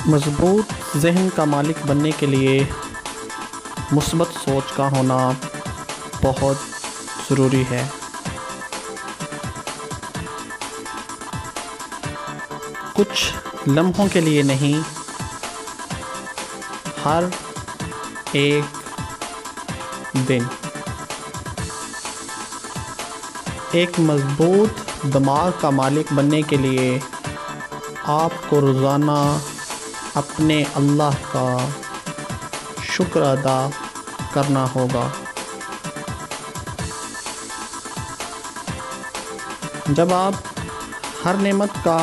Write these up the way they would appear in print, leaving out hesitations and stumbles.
مضبوط ذہن کا مالک بننے کے لیے مثبت سوچ کا ہونا بہت ضروری ہے۔ کچھ لمحوں کے لیے نہیں، ہر ایک دن ایک مضبوط دماغ کا مالک بننے کے لیے آپ کو روزانہ اپنے اللہ کا شکر ادا کرنا ہوگا۔ جب آپ ہر نعمت کا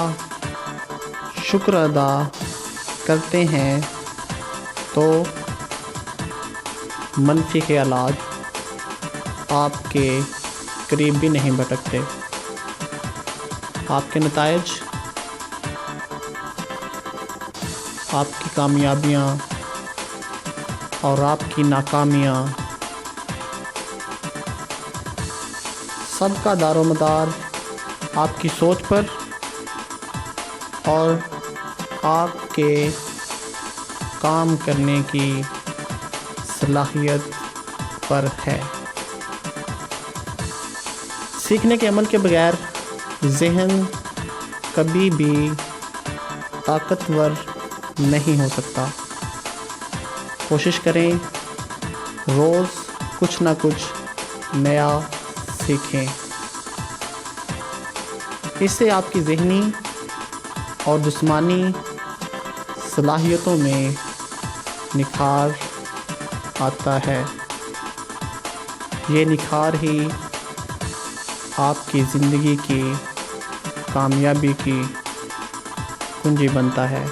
شکر ادا کرتے ہیں تو منفی خیالات آپ کے قریب بھی نہیں بھٹکتے۔ آپ کے نتائج، آپ کی کامیابیاں اور آپ کی ناکامیاں سب کا دار و مدار آپ کی سوچ پر اور آپ کے کام کرنے کی صلاحیت پر ہے۔ سیکھنے کے عمل کے بغیر ذہن کبھی بھی طاقتور نہیں ہو سکتا۔ کوشش کریں روز کچھ نہ کچھ نیا سیکھیں۔ اس سے آپ کی ذہنی اور جسمانی صلاحیتوں میں نکھار آتا ہے۔ یہ نکھار ہی آپ کی زندگی کی کامیابی کی کنجی بنتا ہے۔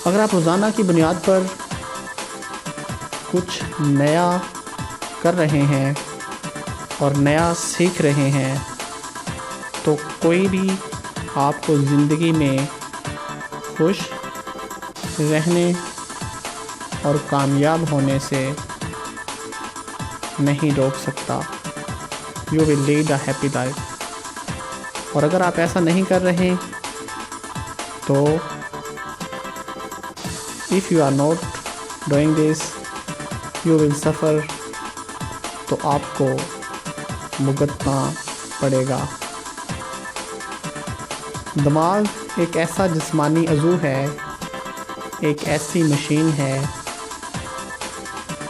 اگر آپ روزانہ کی بنیاد پر کچھ نیا کر رہے ہیں اور نیا سیکھ رہے ہیں تو کوئی بھی آپ کو زندگی میں خوش رہنے اور کامیاب ہونے سے نہیں روک سکتا۔ You will lead a happy life۔ اور اگر آپ ایسا نہیں کر رہے تو if you are not doing this you will suffer، تو آپ کو بھگتنا پڑے گا۔ دماغ ایک ایسا جسمانی عضو ہے، ایک ایسی مشین ہے،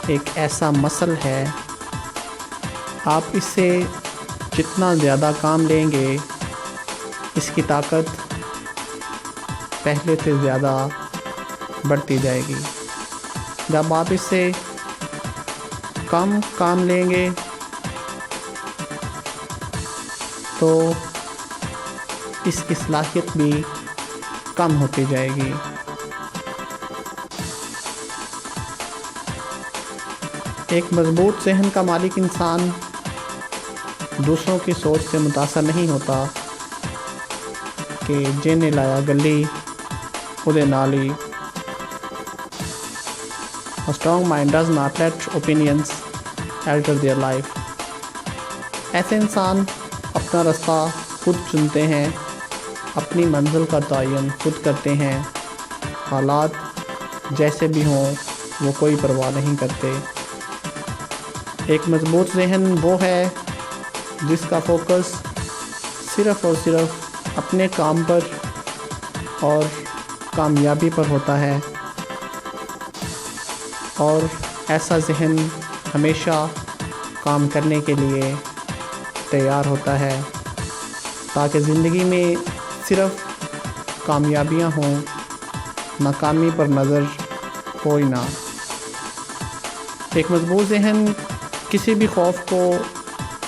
ایک ایسا مسل ہے، آپ اس سے جتنا زیادہ کام لیں گے اس کی طاقت پہلے سے زیادہ بڑھتی جائے گی۔ جب آپ اس سے کم کام لیں گے تو اس کی صلاحیت بھی کم ہوتی جائے گی۔ ایک مضبوط ذہن کا مالک انسان دوسروں کی سوچ سے متاثر نہیں ہوتا کہ جن لایا گلی اودے نالی۔ A strong mind does not let opinions alter their life۔ ایسے انسان اپنا رستہ خود چنتے ہیں، اپنی منزل کا تعین خود کرتے ہیں، حالات جیسے بھی ہوں وہ کوئی پرواہ نہیں کرتے۔ ایک مضبوط ذہن وہ ہے جس کا فوکس صرف اور صرف اپنے کام پر اور کامیابی پر ہوتا ہے، اور ایسا ذہن ہمیشہ کام کرنے کے لیے تیار ہوتا ہے تاکہ زندگی میں صرف کامیابیاں ہوں، ناکامی پر نظر کوئی نہ۔ ایک مضبوط ذہن کسی بھی خوف کو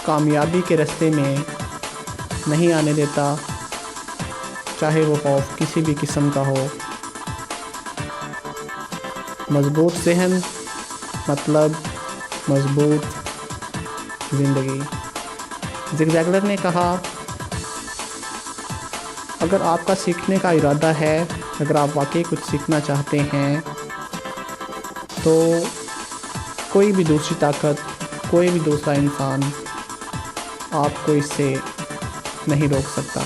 کامیابی کے راستے میں نہیں آنے دیتا، چاہے وہ خوف کسی بھی قسم کا ہو۔ مضبوط ذہن مطلب مضبوط زندگی۔ زگ زیگلر نے کہا، اگر آپ کا سیکھنے کا ارادہ ہے، اگر آپ واقعی کچھ سیکھنا چاہتے ہیں تو کوئی بھی دوسری طاقت، کوئی بھی دوسرا انسان آپ کو اس سے نہیں روک سکتا۔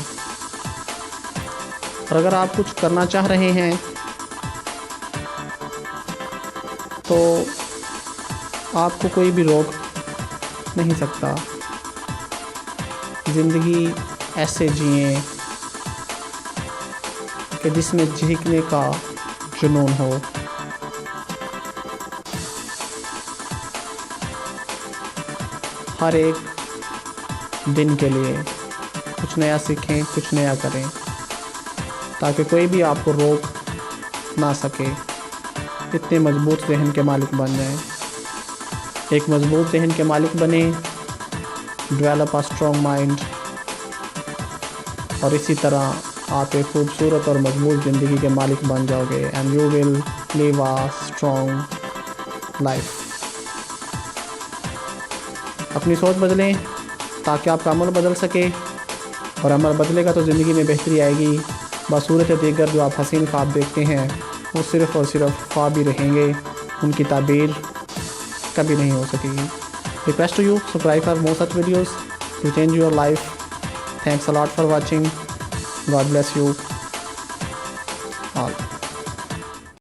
اور اگر آپ کچھ کرنا چاہ رہے ہیں تو آپ کو کوئی بھی روک نہیں سکتا. زندگی ایسے جئیں کہ جس میں جینے کا جنون ہو. ہر ایک دن کے لیے کچھ نیا سیکھیں، کچھ نیا کریں، تاکہ کوئی بھی آپ کو روک نہ سکے. اتنے مضبوط ذہن کے مالک بن جائیں. ایک مضبوط ذہن کے مالک بنیں. Develop a strong mind. اور اسی طرح آپ ایک خوبصورت اور مضبوط زندگی کے مالک بن جاؤ گے. And you will live a strong life. اپنی سوچ بدلیں تاکہ آپ کا عمل بدل سکے، اور عمل بدلے گا تو زندگی میں بہتری آئے گی. بصورت دیگر جو آپ حسین خواب دیکھتے ہیں وہ صرف اور صرف خواب ہی رہیں گے، ان کی تعبیر کبھی نہیں ہو سکے گی. Request to you, subscribe for more such videos to change your life. Thanks a lot for watching. God bless you all.